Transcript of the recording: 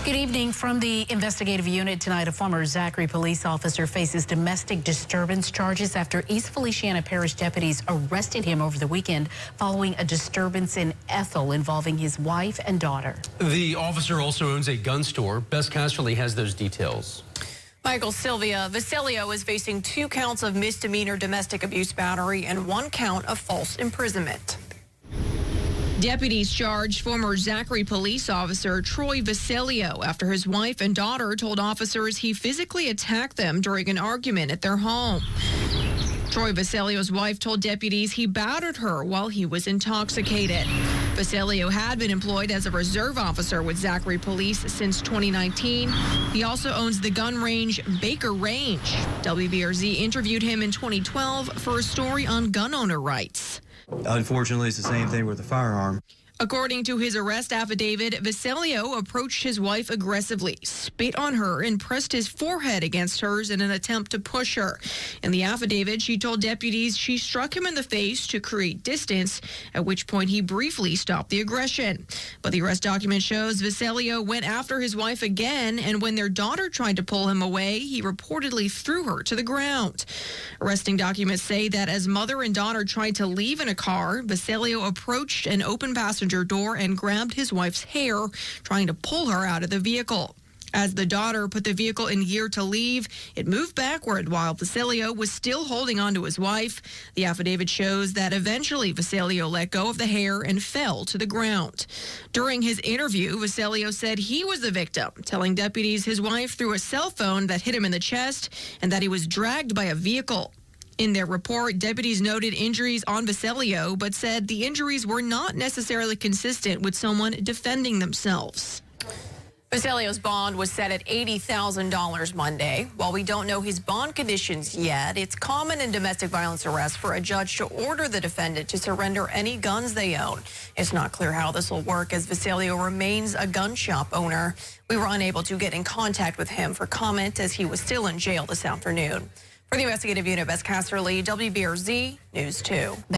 Good evening. From the investigative unit tonight, a former Zachary police officer faces domestic disturbance charges after East Feliciana Parish deputies arrested him over the weekend following a disturbance in Ethel involving his wife and daughter. The officer also owns a gun store. Bess Casterly has those details. Michael Sylvia Vasilio is facing 2 counts of misdemeanor domestic abuse battery and 1 count of false imprisonment. Deputies charged former Zachary police officer Troy Vasilio after his wife and daughter told officers he physically attacked them during an argument at their home. Troy Vasilio's wife told deputies he battered her while he was intoxicated. Vasilio had been employed as a reserve officer with Zachary Police since 2019. He also owns the gun range Baker Range. WBRZ interviewed him in 2012 for a story on gun owner rights. Unfortunately, it's the same thing with the firearm. According to his arrest affidavit, Vasilio approached his wife aggressively, spit on her, and pressed his forehead against hers in an attempt to push her. In the affidavit, she told deputies she struck him in the face to create distance, at which point he briefly stopped the aggression. But the arrest document shows Vasilio went after his wife again, and when their daughter tried to pull him away, he reportedly threw her to the ground. Arresting documents say that as mother and daughter tried to leave in a car, Vasilio approached an open passenger door and grabbed his wife's hair, trying to pull her out of the vehicle. As the daughter put the vehicle in gear to leave, it moved backward while Vasilio was still holding onto his wife. The affidavit shows that eventually Vasilio let go of the hair and fell to the ground. During his interview, Vasilio said he was the victim, telling deputies his wife threw a cell phone that hit him in the chest and that he was dragged by a vehicle. In their report, deputies noted injuries on Vasilio, but said the injuries were not necessarily consistent with someone defending themselves. Vasilio's bond was set at $80,000 Monday. While we don't know his bond conditions yet, it's common in domestic violence arrests for a judge to order the defendant to surrender any guns they own. It's not clear how this will work as Vasilio remains a gun shop owner. We were unable to get in contact with him for comment as he was still in jail this afternoon. For the investigative unit, Bess Casterly, WBRZ News 2.